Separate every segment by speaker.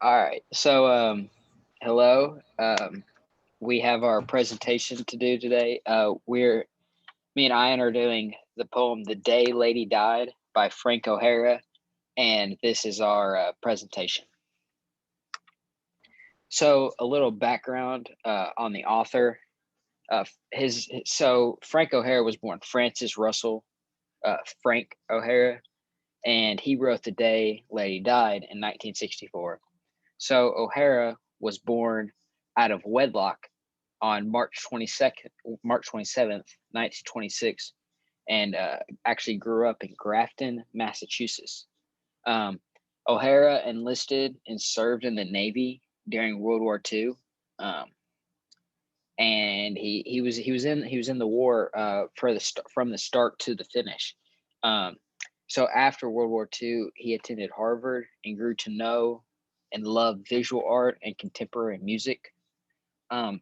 Speaker 1: All right. Hello. We have our presentation to do today. Me and Ian are doing the poem "The Day Lady Died" by Frank O'Hara, and this is our presentation. So, a little background on the author. Frank O'Hara was born Francis Russell Frank O'Hara, and he wrote "The Day Lady Died" in 1964. So O'Hara was born out of wedlock on March 27th, 1926, and actually grew up in Grafton, Massachusetts. Um, O'Hara enlisted and served in the Navy during World War II, um, and he was in the war from the start to the finish. Um, so after World War II, he attended Harvard and grew to know and love visual art and contemporary music. Um,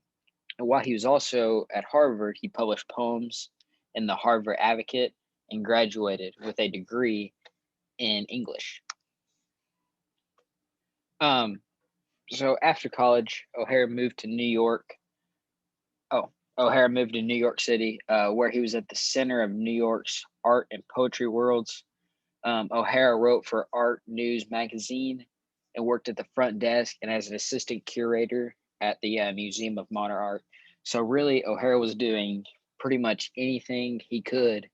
Speaker 1: and while he was also at Harvard, he published poems in the Harvard Advocate and graduated with a degree in English. Um, so after college, Oh, O'Hara moved to New York City, where he was at the center of New York's art and poetry worlds. O'Hara wrote for Art News magazine and worked at the front desk and as an assistant curator at the Museum of Modern Art. So really, O'Hara was doing pretty much anything he could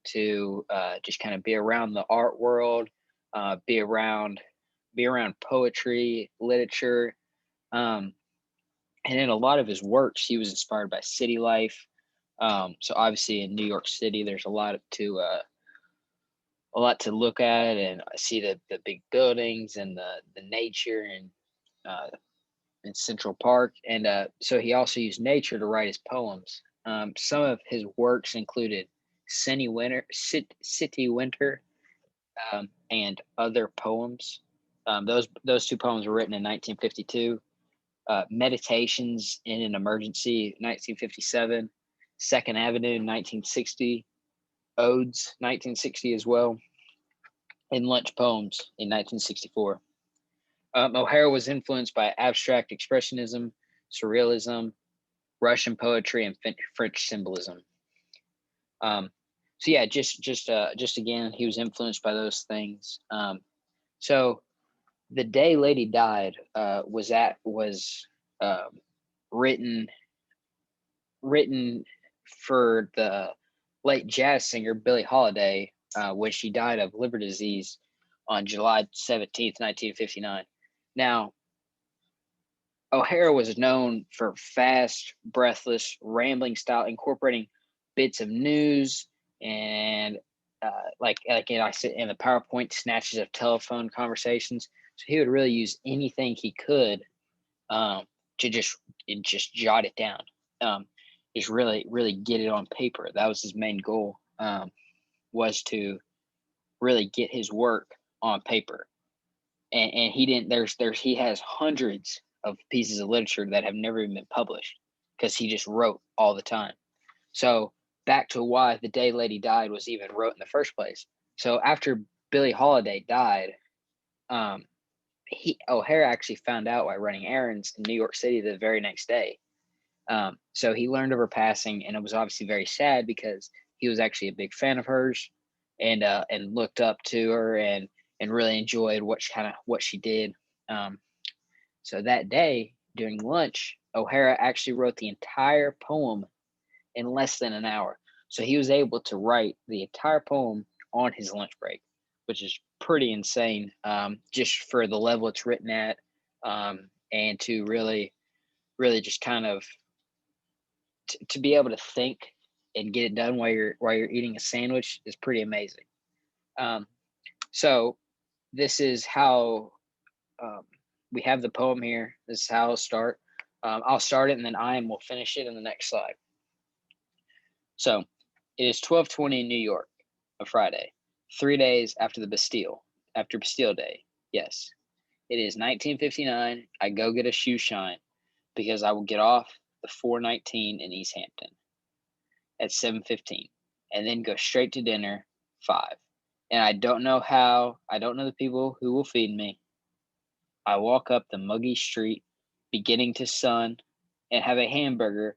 Speaker 1: to just kind of be around the art world, uh, be around be around poetry, literature, um, and in a lot of his works, he was inspired by city life. So obviously, in New York City, there's a lot to look at, and I see the big buildings and the nature and uh, in Central Park, and so he also used nature to write his poems. Some of his works included City Winter, and other poems. Those two poems were written in 1952. Meditations in an Emergency, 1957. Second Avenue, 1960. Odes, 1960 as well, and Lunch Poems in 1964. O'Hara was influenced by abstract expressionism, surrealism, Russian poetry, and French symbolism. Um, so yeah, just again, he was influenced by those things. So the day Lady died was um, written written for the late jazz singer Billie Holiday when she died of liver disease on July 17th, 1959. Now, O'Hara was known for fast, breathless, rambling style, incorporating bits of news and I said in the PowerPoint snatches of telephone conversations. So he would really use anything he could um, to just jot it down. Um, just really get it on paper. That was his main goal. Was to really get his work on paper. And he didn't. He has hundreds of pieces of literature that have never even been published because he just wrote all the time. So back to why the day Lady died was even wrote in the first place. So after Billie Holiday died, um, he O'Hara actually found out while running errands in New York City the very next day. So he learned of her passing, and it was obviously very sad because he was actually a big fan of hers, and looked up to her and really enjoyed what she did. Um, so that day during lunch, O'Hara actually wrote the entire poem in less than an hour. So he was able to write the entire poem on his lunch break, which is pretty insane, just for the level it's written at, and to really just kind of to be able to think and get it done while you're eating a sandwich is pretty amazing. Um, so this is how um, we have the poem here. This is how I'll start. I'll start it and then I will finish it in the next slide. So it is 12:20 in New York, a Friday, 3 days after Bastille Day. Yes, it is 1959. I go get a shoe shine because I will get off the 419 in East Hampton at 7:15, and then go straight to dinner 5. And I don't know how. I don't know the people who will feed me. I walk up the muggy street, beginning to sun, and have a hamburger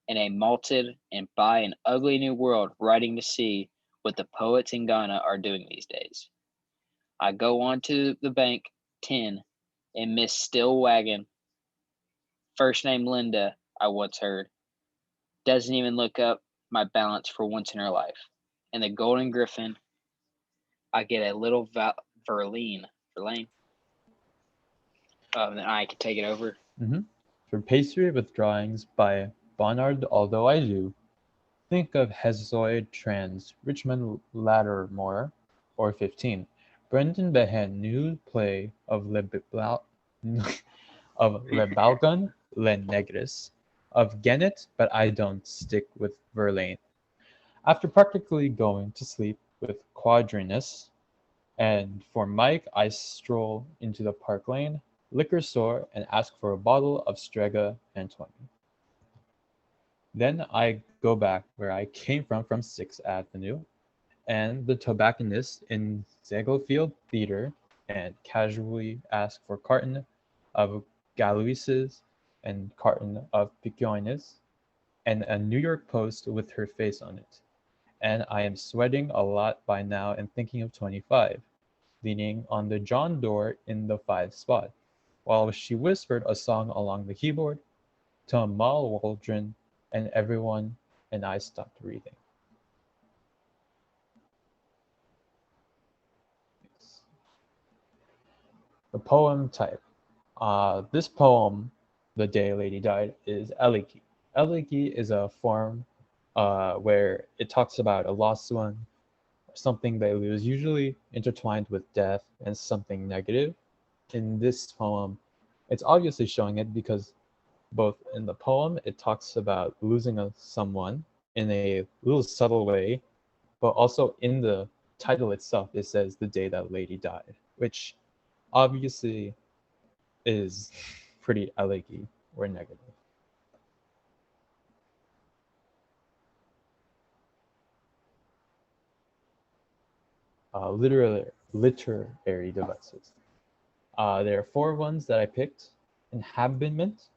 Speaker 1: and a malted and buy an ugly new world writing to see what the poets in Ghana are doing these days. I go on to the bank 10 and Miss Stillwagon, first name Linda, I once heard, doesn't even look up my balance for once in her life. And the Golden Griffin, I get a little Verlaine. Then I can take it over.
Speaker 2: Mm-hmm. For pastry with drawings by Bonnard, although I do, think of Hesiod Trans, Richmond Lattimore, or 15. Brendan Behan new play of of Le Balgon, Le Negris, of Gennet, but I don't stick with Verlaine. After practically going to sleep with Quadrinus, and for Mike, I stroll into the Park Lane liquor store and ask for a bottle of Strega Antoine. Then I go back where I came from 6th Avenue, and the tobacconist in Ziegfeld Theater, and casually ask for carton of Galoises and carton of Picoines, and a New York Post with her face on it. And I am sweating a lot by now and thinking of 25, leaning on the John door in the 5 spot, while she whispered a song along the keyboard to Mal Waldron and everyone, and I stopped reading. The poem type. This poem, The Day Lady Died, is elegy. Elegy is a form where it talks about a lost one, something they lose, usually intertwined with death and something negative. In this poem, it's obviously showing it because both in the poem, it talks about losing someone in a little subtle way, but also in the title itself, it says the day that lady died, which obviously is pretty elegy or negative. Literary devices. There are four ones that I picked. Inhabitment.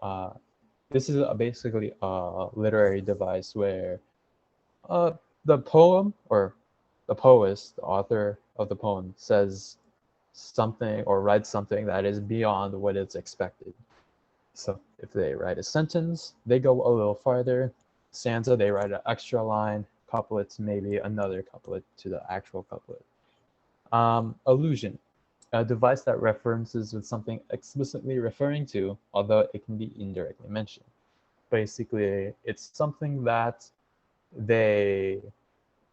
Speaker 2: Uh, this is basically a literary device where uh, the poem or the poet, the author of the poem, says something or writes something that is beyond what is expected. So if they write a sentence, they go a little farther. Stanza, they write an extra line. Couplets, maybe another couplet to the actual couplet. Allusion, a device that references with something explicitly referring to, although it can be indirectly mentioned. Basically, it's something that they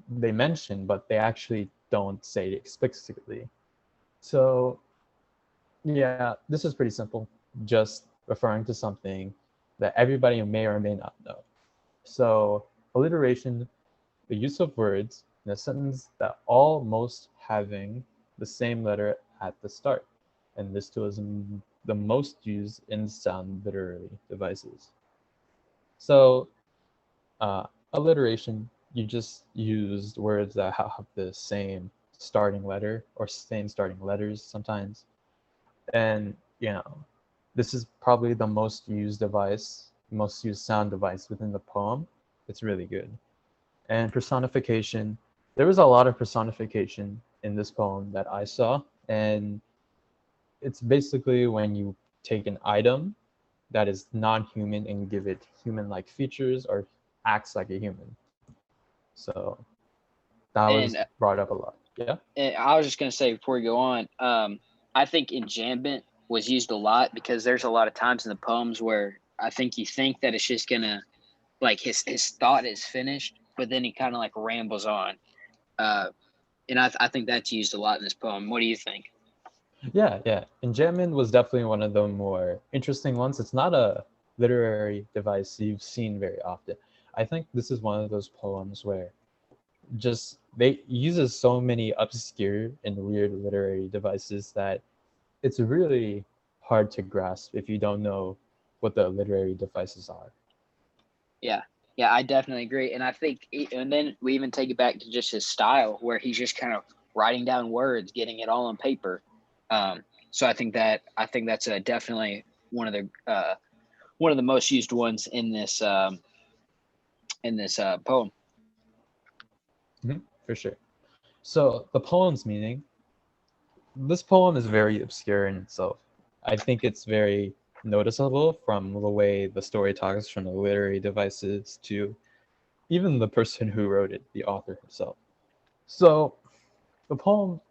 Speaker 2: they mention, but they actually don't say it explicitly. So yeah, this is pretty simple. Just referring to something that everybody may or may not know. So alliteration, the use of words in a sentence that almost having the same letter at the start. And this tool is the most used in sound literary devices. So alliteration, you just used words that have the same starting letter or same starting letters sometimes. And, this is probably the most used device, most used sound device within the poem. It's really good. And personification, there was a lot of personification in this poem that I saw. And it's basically when you take an item that is non-human and give it human-like features or acts like a human. So that was
Speaker 1: And
Speaker 2: brought up a lot. Yeah.
Speaker 1: I was just gonna say before we go on, I think enjambment was used a lot because there's a lot of times in the poems where I think you think that it's just gonna like his thought is finished, but then he kind of like rambles on. Uh, and I think that's used a lot in this poem. What do you think?
Speaker 2: Yeah, yeah. Enjambment was definitely one of the more interesting ones. It's not a literary device you've seen very often. I think this is one of those poems where just they uses so many obscure and weird literary devices that it's really hard to grasp if you don't know what the literary devices are.
Speaker 1: Yeah, yeah, I definitely agree. And I think, and then we even take it back to just his style, where he's just kind of writing down words, getting it all on paper. Um, So I think that's definitely one of the most used ones in this poem.
Speaker 2: For sure. So the poem's meaning, this poem is very obscure in itself. I think it's very noticeable from the way the story talks, from the literary devices to even the person who wrote it, the author himself. So the poem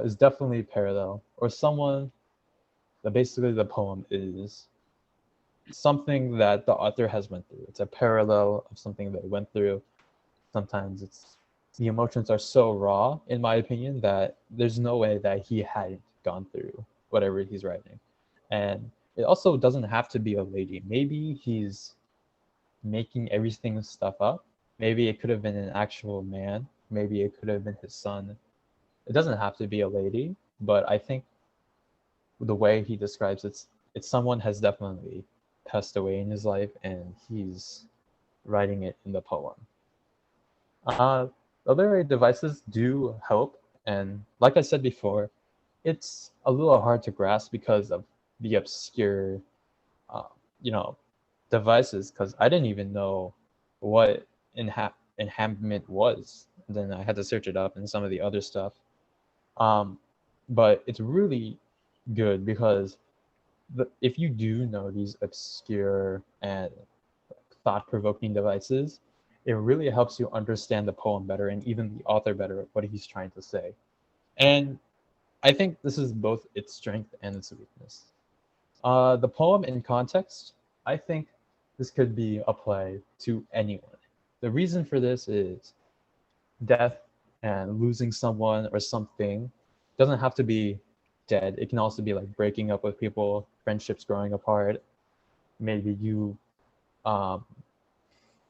Speaker 2: is definitely parallel, or someone that basically the poem is something that the author has went through. It's a parallel of something they went through. Sometimes it's the emotions are so raw, in my opinion, that there's no way that he hadn't gone through whatever he's writing. And it also doesn't have to be a lady. Maybe he's making everything stuff up. Maybe it could have been an actual man. Maybe it could have been his son. It doesn't have to be a lady, but I think the way he describes it's someone has definitely passed away in his life and he's writing it in the poem. Uh, literary devices do help, and like I said before, it's a little hard to grasp because of the obscure, uh, you know, devices. Because I didn't even know what enhancement was. Then I had to search it up and some of the other stuff. Um, but it's really good because if you do know these obscure and thought-provoking devices, it really helps you understand the poem better and even the author better what he's trying to say. And I think this is both its strength and its weakness. The poem in context, I think this could be applied to anyone. The reason for this is death and losing someone or something doesn't have to be dead. It can also be like breaking up with people, friendships growing apart. Maybe you um,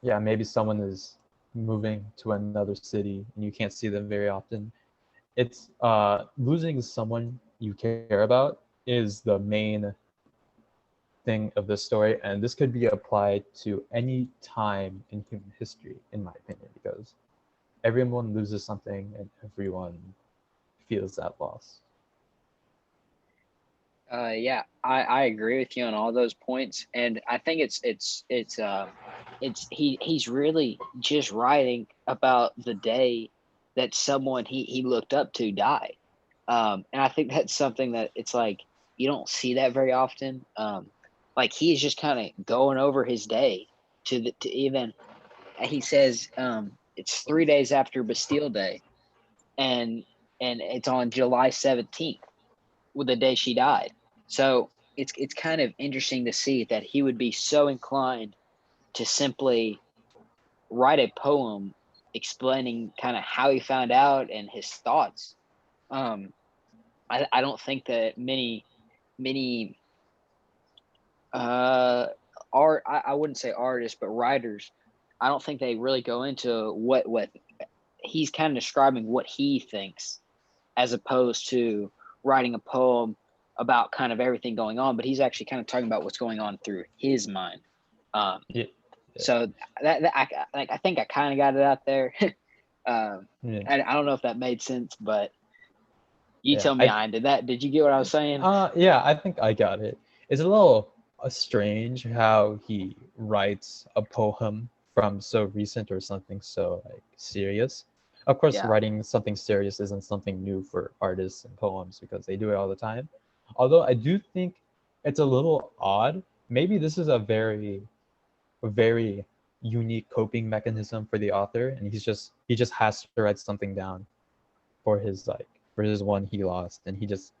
Speaker 2: yeah, maybe someone is moving to another city and you can't see them very often. It's losing someone you care about is the main thing of this story, and this could be applied to any time in human history, in my opinion, because everyone loses something and everyone feels that loss.
Speaker 1: Yeah, I agree with you on all those points, and I think it's he's really just writing about the day that someone he looked up to died, and I think that's something that it's like you don't see that very often. Like he's just kind of going over his day to even he says it's 3 days after Bastille Day, and it's on July 17th, with the day she died. So it's kind of interesting to see that he would be so inclined to simply write a poem explaining kind of how he found out and his thoughts. Um, I don't think that many uh art I wouldn't say artists but writers, I don't think they really go into what he's kind of describing what he thinks, as opposed to writing a poem about kind of everything going on, but he's actually kind of talking about what's going on through his mind. Um,
Speaker 2: Yeah,
Speaker 1: so I think I kind of got it out there.
Speaker 2: yeah,
Speaker 1: I don't know if that made sense, but you
Speaker 2: yeah.
Speaker 1: tell me. I did that. Did you get what I was saying?
Speaker 2: Yeah, I think I got it. It's a little strange how he writes a poem from so recent or something so like serious. Of course,
Speaker 1: Yeah,
Speaker 2: writing something serious isn't something new for artists and poems because they do it all the time. Although I do think it's a little odd. Maybe this is a very unique coping mechanism for the author, and he just has to write something down for his one he lost, and he just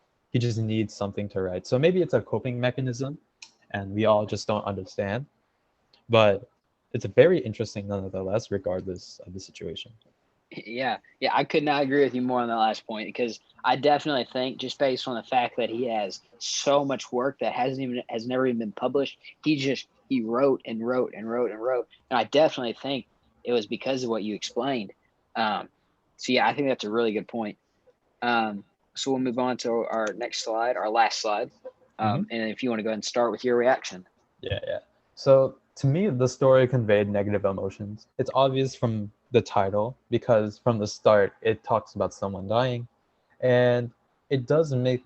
Speaker 2: needs something to write. So maybe it's a coping mechanism and we all just don't understand, but it's very interesting nonetheless regardless of the situation.
Speaker 1: yeah. I could not agree with you more on that last point, because I definitely think, just based on the fact that he has so much work that has never even been published, he wrote and wrote and wrote and wrote, and I definitely think it was because of what you explained. Um, so yeah, I think that's a really good point. So we'll move on to our next slide, our last slide,
Speaker 2: Hmm.
Speaker 1: and if you want to go ahead and start with your reaction.
Speaker 2: Yeah. So to me, the story conveyed negative emotions. It's obvious from the title because from the start it talks about someone dying, and it does give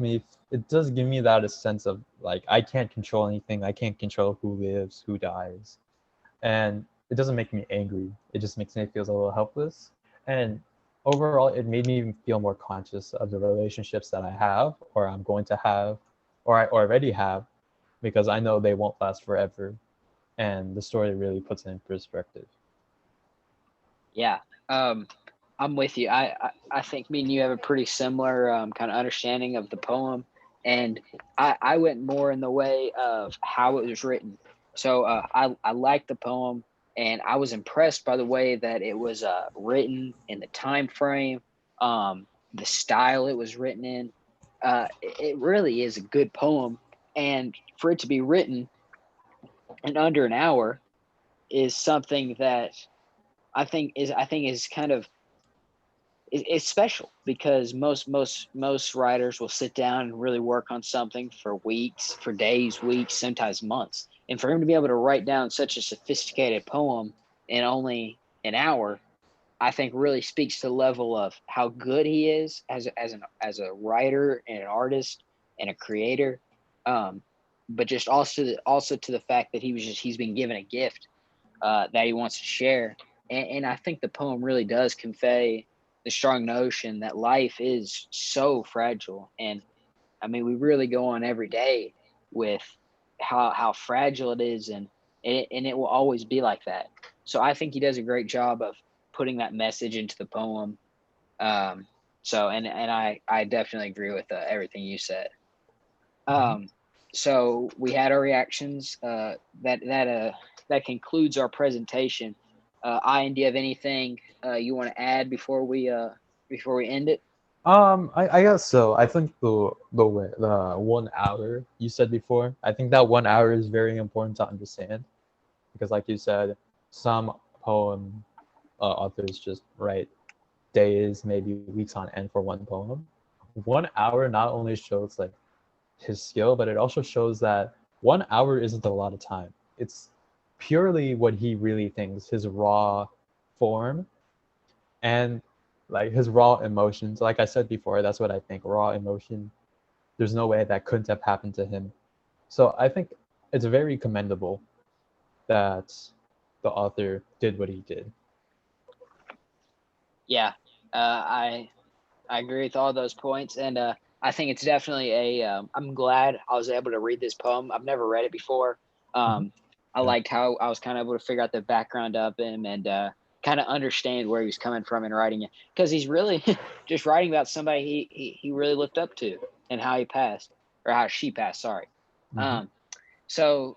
Speaker 2: me that a sense of like I can't control anything. I can't control who lives, who dies. And it doesn't make me angry. It just makes me feel a little helpless. And overall, it made me feel more conscious of the relationships that I have, or I'm going to have, or I already have, because I know they won't last forever. And the story really puts it in perspective.
Speaker 1: Yeah. I'm with you. I think me and you have a pretty similar kind of understanding of the poem, and I went more in the way of how it was written. So I liked the poem, and I was impressed by the way that it was written in the time frame, the style it was written in. It really is a good poem, and for it to be written in under an hour is something that I think is kind of it's special because most writers will sit down and really work on something for weeks, for days, weeks, sometimes months. And for him to be able to write down such a sophisticated poem in only an hour, I think really speaks to the level of how good he is as a writer and an artist and a creator. Um, but just also to the fact that he's been given a gift that he wants to share. And I think the poem really does convey the strong notion that life is so fragile. And I mean, we really go on every day with how fragile it is, and it will always be like that. So I think he does a great job of putting that message into the poem. Um, so and I definitely agree with everything you said.
Speaker 2: Mhm.
Speaker 1: Um, so we had our reactions. That concludes our presentation. Ian, do you have anything you want to add before we end it?
Speaker 2: I guess so. I think the 1 hour you said before, I think that 1 hour is very important to understand because, like you said, some poem authors just write days, maybe weeks on end for one poem. 1 hour not only shows like his skill, but it also shows that 1 hour isn't a lot of time. It's purely what he really thinks, his raw form and like his raw emotions. Like I said before, that's what I think. Raw emotion. There's no way that couldn't have happened to him. So I think it's very commendable that the author did what he did.
Speaker 1: Yeah, I agree with all those points, and I think it's definitely a. I'm glad I was able to read this poem. I've never read it before.
Speaker 2: Mhm.
Speaker 1: Um, I
Speaker 2: Yeah.
Speaker 1: liked how I was kind of able to figure out the background of him and kind of understand where he was coming from in writing it because he's really just writing about somebody he really looked up to and how he passed or how she passed. Sorry.
Speaker 2: Mhm.
Speaker 1: Um, so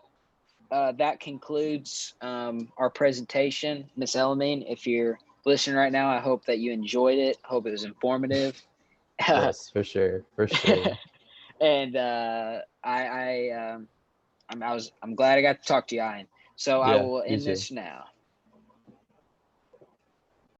Speaker 1: that concludes our presentation, Miss Elamine. If you're listening right now, I hope that you enjoyed it. I hope it was informative.
Speaker 2: Yes, for sure, for sure.
Speaker 1: And I'm glad I got to talk to you, Ian. So I
Speaker 2: Yeah,
Speaker 1: will
Speaker 2: you
Speaker 1: end
Speaker 2: too.
Speaker 1: this now.